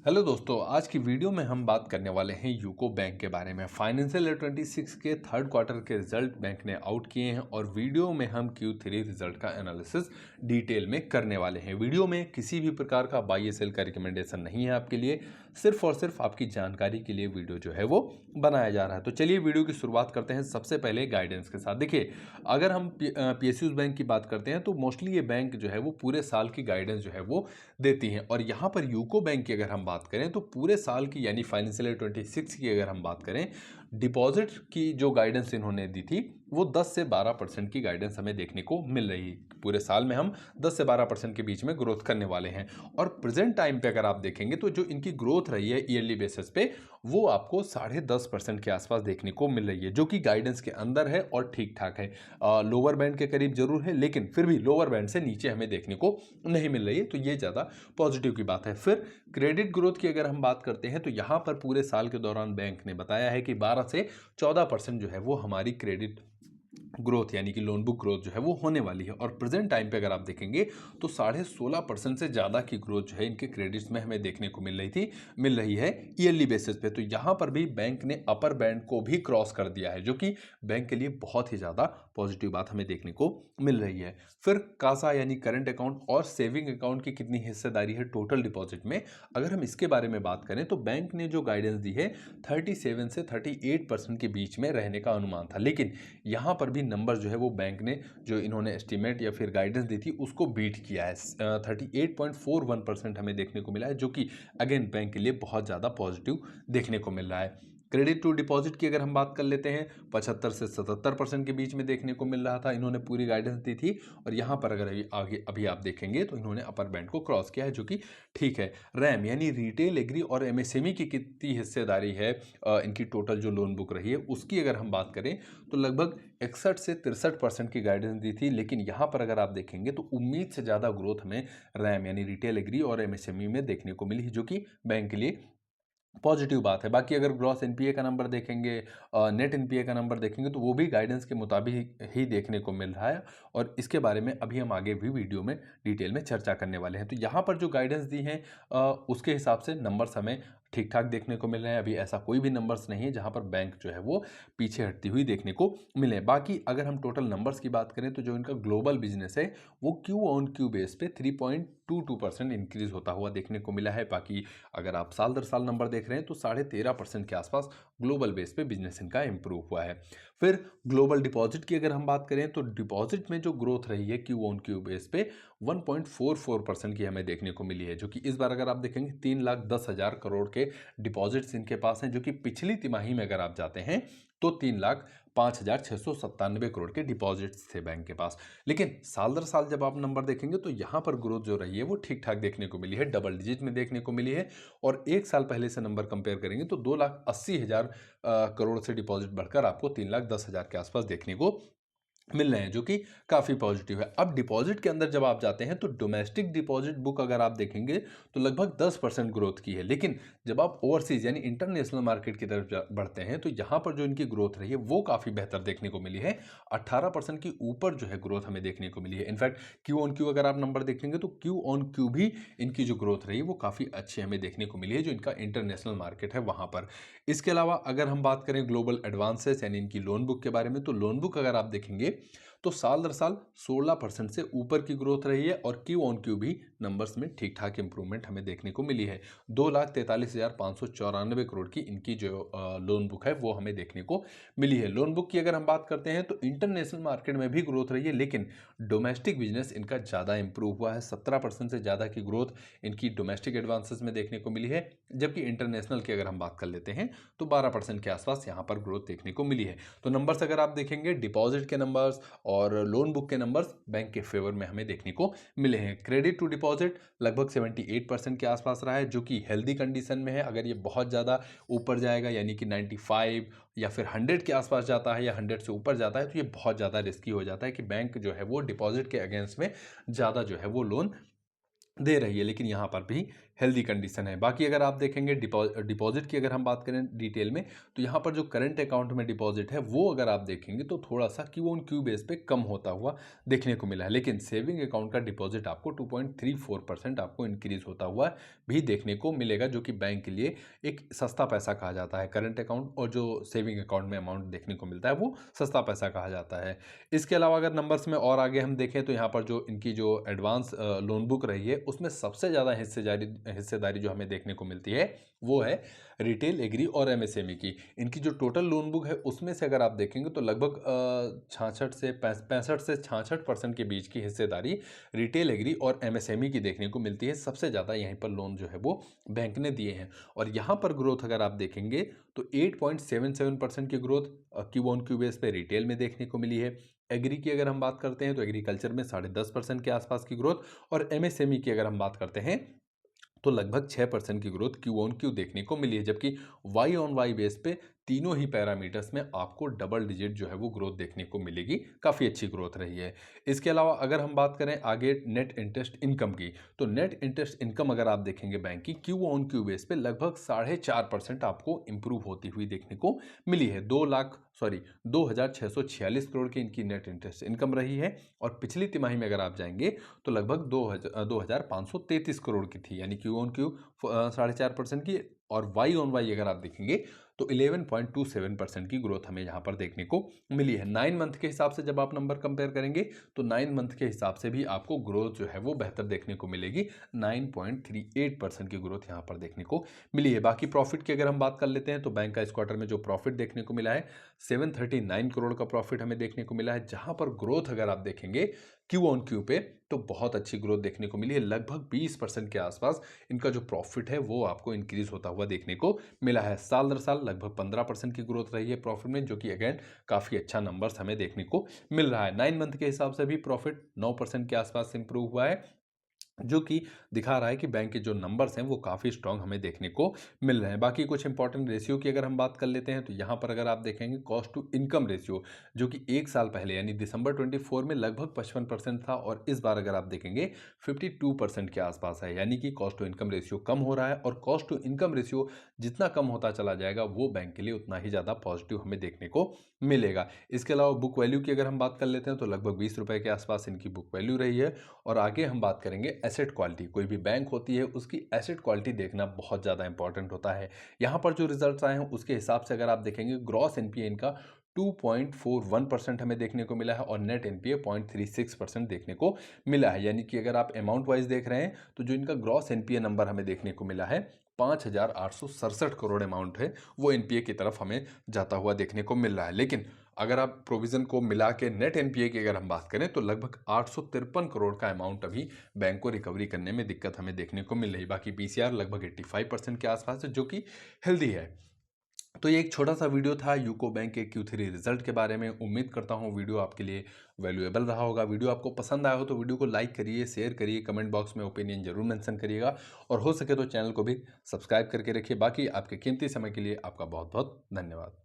Hello दोस्तों, आज की वीडियो में हम बात करने वाले हैं यूको बैंक के बारे में। फाइनेंशियल ईयर 26 के थर्ड क्वार्टर के रिजल्ट बैंक ने आउट किए हैं और वीडियो में हम Q3 रिजल्ट का एनालिसिस डिटेल में करने वाले हैं। वीडियो में किसी भी प्रकार का बाई या सेल का रिकमेंडेशन नहीं है आपके लिए, सिर्फ और सिर्फ आपकी जानकारी के लिए वीडियो जो है वो बनाया जा रहा है। तो चलिए वीडियो की शुरुआत करते हैं सबसे पहले गाइडेंस के साथ। देखिए, अगर हम PSUs बैंक की बात करते हैं तो मोस्टली ये बैंक जो है वो पूरे साल की गाइडेंस जो है वो देती हैं। और यहाँ पर यूको बैंक की अगर हम बात करें तो पूरे साल की यानी फाइनेंशियल ईयर 26 की अगर हम बात करें, डिपॉजिट की जो गाइडेंस इन्होंने दी थी वो 10 से 12% की गाइडेंस हमें देखने को मिल रही है। पूरे साल में हम 10 से 12% के बीच में ग्रोथ करने वाले हैं। और प्रेजेंट टाइम पे अगर आप देखेंगे तो जो इनकी ग्रोथ रही है ईयरली बेसिस पे, वो आपको 10.5% के आसपास देखने को मिल रही है, जो कि गाइडेंस के अंदर है और ठीक ठाक है। लोअर बैंड के करीब जरूर है, लेकिन फिर भी लोअर बैंड से नीचे हमें देखने को नहीं मिल रही है, तो ये ज़्यादा पॉजिटिव की बात है। फिर क्रेडिट ग्रोथ की अगर हम बात करते हैं तो यहाँ पर पूरे साल के दौरान बैंक ने बताया है कि 12 से 14% जो है वो हमारी क्रेडिट ग्रोथ यानी कि लोन बुक ग्रोथ जो है वो होने वाली है। और प्रेजेंट टाइम पे अगर आप देखेंगे तो 16.5% से ज़्यादा की ग्रोथ जो है इनके क्रेडिट्स में हमें देखने को मिल रही है ईयरली बेसिस पे। तो यहाँ पर भी बैंक ने अपर बैंड को भी क्रॉस कर दिया है, जो कि बैंक के लिए बहुत ही ज़्यादा पॉजिटिव बात हमें देखने को मिल रही है। फिर कासा यानी करंट अकाउंट और सेविंग अकाउंट की कितनी हिस्सेदारी है टोटल डिपॉजिट में, अगर हम इसके बारे में बात करें तो बैंक ने जो गाइडेंस दी है 37 से 38% के बीच में रहने का अनुमान था। लेकिन यहाँ पर भी नंबर जो है वो बैंक ने जो इन्होंने एस्टीमेट या फिर गाइडेंस दी थी उसको बीट किया है। 38.41% हमें देखने को मिला है, जो कि अगेन बैंक के लिए बहुत ज़्यादा पॉजिटिव देखने को मिल रहा है। क्रेडिट टू डिपॉजिट की अगर हम बात कर लेते हैं, 75 से 77% के बीच में देखने को मिल रहा था, इन्होंने पूरी गाइडेंस दी थी। और यहाँ पर अगर अभी आप देखेंगे तो इन्होंने अपर बैंड को क्रॉस किया है, जो कि ठीक है। रैम यानी रिटेल एग्री और MSME की कितनी हिस्सेदारी है इनकी टोटल जो लोन बुक रही है उसकी अगर हम बात करें तो लगभग 61 से 63% की गाइडेंस दी थी। लेकिन यहाँ पर अगर आप देखेंगे तो उम्मीद से ज़्यादा ग्रोथ हमें रैम यानी रिटेल एग्री और MSME में देखने को मिली, जो कि बैंक के लिए पॉजिटिव बात है। बाकी अगर ग्रॉस एनपीए का नंबर देखेंगे, नेट एनपीए का नंबर देखेंगे तो वो भी गाइडेंस के मुताबिक ही देखने को मिल रहा है। और इसके बारे में अभी हम आगे भी वीडियो में डिटेल में चर्चा करने वाले हैं। तो यहाँ पर जो गाइडेंस दी है उसके हिसाब से नंबर्स हमें ठीक ठाक देखने को मिल रहे हैं। अभी ऐसा कोई भी नंबर्स नहीं है जहाँ पर बैंक जो है वो पीछे हटती हुई देखने को मिले। बाकी अगर हम टोटल नंबर्स की बात करें तो जो इनका ग्लोबल बिजनेस है वो Q-on-Q बेस पे 3.22% इंक्रीज होता हुआ देखने को मिला है। बाकी अगर आप साल दर साल नंबर देख रहे हैं तो 13.5% के आसपास ग्लोबल बेस पे बिजनेस इनका इंप्रूव हुआ है। फिर ग्लोबल डिपॉजिट की अगर हम बात करें तो डिपॉजिट में जो ग्रोथ रही है Q-on-Q बेस पे 1.44% की हमें देखने को मिली है, जो कि इस बार अगर आप देखेंगे 3,10,000 करोड़ के डिपॉजिट्स इनके पास हैं, जो कि पिछली तिमाही में अगर आप जाते हैं तो 3,05,697 करोड़ के डिपॉजिट्स थे बैंक के पास। लेकिन साल दर साल जब आप नंबर देखेंगे तो यहाँ पर ग्रोथ जो रही है वो ठीक ठाक देखने को मिली है, डबल डिजिट में देखने को मिली है। और एक साल पहले से नंबर कंपेयर करेंगे तो 2,80,000 करोड़ से डिपॉजिट बढ़कर आपको 3,10,000 के आसपास देखने को मिल रहे हैं, जो कि काफ़ी पॉजिटिव है। अब डिपॉजिट के अंदर जब आप जाते हैं तो डोमेस्टिक डिपॉजिट बुक अगर आप देखेंगे तो लगभग 10% ग्रोथ की है। लेकिन जब आप ओवरसीज यानी इंटरनेशनल मार्केट की तरफ बढ़ते हैं तो यहाँ पर जो इनकी ग्रोथ रही है वो काफ़ी बेहतर देखने को मिली है। 18% की ऊपर जो है ग्रोथ हमें देखने को मिली है। इनफैक्ट Q-on-Q अगर आप नंबर देखेंगे तो Q-on-Q भी इनकी जो ग्रोथ रही है वो काफ़ी अच्छी हमें देखने को मिली है, जो इनका इंटरनेशनल मार्केट है वहाँ पर। इसके अलावा अगर हम बात करें ग्लोबल एडवांसेस यानी इनकी लोन बुक के बारे में, तो लोन बुक अगर आप देखेंगे तो साल दर साल 16% से ऊपर की ग्रोथ रही है। और Q-on-Q भी नंबर्स में ठीक ठाक इंप्रूवमेंट हमें देखने को मिली है। 2,43,594 करोड़ की इनकी जो लोन बुक है वो हमें देखने को मिली है। लोन बुक की अगर हम बात करते हैं तो इंटरनेशनल मार्केट में भी ग्रोथ रही है, लेकिन डोमेस्टिक बिजनेस इनका ज़्यादा इंप्रूव हुआ है। 17% से ज़्यादा की ग्रोथ इनकी डोमेस्टिक एडवांसेस में देखने को मिली है, जबकि इंटरनेशनल की अगर हम बात कर लेते हैं तो 12% के आसपास यहाँ पर ग्रोथ देखने को मिली है। तो नंबर्स अगर आप देखेंगे, डिपॉजिट के नंबर्स और लोन बुक के नंबर्स बैंक के फेवर में हमें देखने को मिले हैं। क्रेडिट टू डिपॉजिट लगभग 78% के आसपास रहा है, जो कि हेल्दी कंडीशन में है। अगर ये बहुत ज़्यादा ऊपर जाएगा यानी कि 95 या फिर 100 के आसपास जाता है या 100 से ऊपर जाता है तो ये बहुत ज़्यादा रिस्की हो जाता है कि बैंक जो है वो डिपॉजिट के अगेंस्ट में ज़्यादा जो है वो लोन दे रही है, लेकिन यहाँ पर भी हेल्दी कंडीशन है। बाकी अगर आप देखेंगे डिपॉजिट की अगर हम बात करें डिटेल में, तो यहाँ पर जो करंट अकाउंट में डिपॉजिट है वो अगर आप देखेंगे तो थोड़ा सा क्यू ऑन क्यू बेस पे कम होता हुआ देखने को मिला है, लेकिन सेविंग अकाउंट का डिपॉजिट आपको 2.34% आपको इंक्रीज होता हुआ भी देखने को मिलेगा, जो कि बैंक के लिए एक सस्ता पैसा कहा जाता है। करंट अकाउंट और जो सेविंग अकाउंट में अमाउंट देखने को मिलता है वो सस्ता पैसा कहा जाता है। इसके अलावा अगर नंबर्स में और आगे हम देखें तो यहाँ पर जो इनकी जो एडवांस लोन बुक रही है उसमें सबसे ज़्यादा हिस्सेदारी जो हमें देखने को मिलती है वो है रिटेल, एग्री और एमएसएमई की। इनकी जो टोटल लोन बुक है उसमें से अगर आप देखेंगे तो लगभग 65 से 66% के बीच की हिस्सेदारी रिटेल, एग्री और एमएसएमई की देखने को मिलती है। सबसे ज़्यादा यहीं पर लोन जो है वो बैंक ने दिए हैं, और यहाँ पर ग्रोथ अगर आप देखेंगे तो 8.77% की growth Q on Q base पे रिटेल में देखने को मिली है। एग्री की अगर हम बात करते हैं तो एग्रीकल्चर में 10.5% के आसपास की ग्रोथ, और एमएसएमई की अगर हम बात करते हैं तो लगभग 6% की ग्रोथ क्यू ऑन क्यू देखने को मिली है, जबकि वाई ऑन वाई बेस पे तीनों ही पैरामीटर्स में आपको डबल डिजिट जो है वो ग्रोथ देखने को मिलेगी। काफ़ी अच्छी ग्रोथ रही है। इसके अलावा अगर हम बात करें आगे नेट इंटरेस्ट इनकम की, तो नेट इंटरेस्ट इनकम अगर आप देखेंगे बैंक की क्यू ऑन क्यू बेस पे लगभग 4.5% आपको इंप्रूव होती हुई देखने को मिली है। 2,0646 करोड़ की इनकी नेट इंटरेस्ट इनकम रही है, और पिछली तिमाही में अगर आप जाएंगे तो लगभग 2,533 करोड़ की थी, यानी क्यू ऑन क्यू 4.5% की। और वाई ऑन वाई अगर आप देखेंगे तो 11.27% की ग्रोथ हमें यहाँ पर देखने को मिली है। 9 मंथ के हिसाब से जब आप नंबर कंपेयर करेंगे तो 9 मंथ के हिसाब से भी आपको ग्रोथ जो है वो बेहतर देखने को मिलेगी। 9.38% की ग्रोथ यहाँ पर देखने को मिली है। बाकी प्रॉफिट की अगर हम बात कर लेते हैं तो बैंक का इस क्वार्टर में जो प्रॉफिट देखने को मिला है 739 करोड़ का प्रॉफिट हमें देखने को मिला है, जहाँ पर ग्रोथ अगर आप देखेंगे क्यू ऑन क्यू पे तो बहुत अच्छी ग्रोथ देखने को मिली है। लगभग 20% के आसपास इनका जो प्रॉफिट है वो आपको इंक्रीज होता हुआ देखने को मिला है। साल दर साल लगभग 15% की ग्रोथ रही है प्रॉफिट में, जो कि अगेन काफ़ी अच्छा नंबर्स हमें देखने को मिल रहा है। 9 मंथ के हिसाब से भी प्रॉफिट 9% के आसपास इंप्रूव हुआ है, जो कि दिखा रहा है कि बैंक के जो नंबर्स हैं वो काफ़ी स्ट्रांग हमें देखने को मिल रहे हैं। बाकी कुछ इंपॉर्टेंट रेशियो की अगर हम बात कर लेते हैं तो यहाँ पर अगर आप देखेंगे कॉस्ट टू इनकम रेशियो, जो कि एक साल पहले यानी दिसंबर 24 में लगभग 55% था, और इस बार अगर आप देखेंगे 52% के आसपास है, यानी कि कॉस्ट टू इनकम रेशियो कम हो रहा है। और कॉस्ट टू इनकम रेशियो जितना कम होता चला जाएगा वो बैंक के लिए उतना ही ज़्यादा पॉजिटिव हमें देखने को मिलेगा। इसके अलावा बुक वैल्यू की अगर हम बात कर लेते हैं तो लगभग 20 रुपये के आसपास इनकी बुक वैल्यू रही है। और आगे हम बात करेंगे एसेट क्वालिटी। कोई भी बैंक होती है उसकी एसेट क्वालिटी देखना बहुत ज़्यादा इंपॉर्टेंट होता है। यहाँ पर जो रिजल्ट्स आए हैं उसके हिसाब से अगर आप देखेंगे ग्रॉस एनपीए इनका 2.41% हमें देखने को मिला है, और नेट एनपीए 0.36% देखने को मिला है। यानी कि अगर आप अमाउंट वाइज देख रहे हैं तो जो इनका ग्रॉस एनपीए नंबर हमें देखने को मिला है 5,867 करोड़ अमाउंट है वो एनपीए की तरफ हमें जाता हुआ देखने को मिल रहा है। लेकिन अगर आप प्रोविज़न को मिला के नेट एनपीए की अगर हम बात करें तो लगभग 853 करोड़ का अमाउंट अभी बैंक को रिकवरी करने में दिक्कत हमें देखने को मिल रही। बाकी पीसीआर लगभग 85% के आसपास है, जो कि हेल्दी है। तो ये एक छोटा सा वीडियो था यूको बैंक के Q3 रिजल्ट के बारे में। उम्मीद करता हूँ वीडियो आपके लिए वैल्यूएबल रहा होगा। वीडियो आपको पसंद आया हो तो वीडियो को लाइक करिए, शेयर करिए, कमेंट बॉक्स में ओपिनियन जरूर मेंशन करिएगा, और हो सके तो चैनल को भी सब्सक्राइब करके रखिए। बाकी आपके कीमती समय के लिए आपका बहुत बहुत धन्यवाद।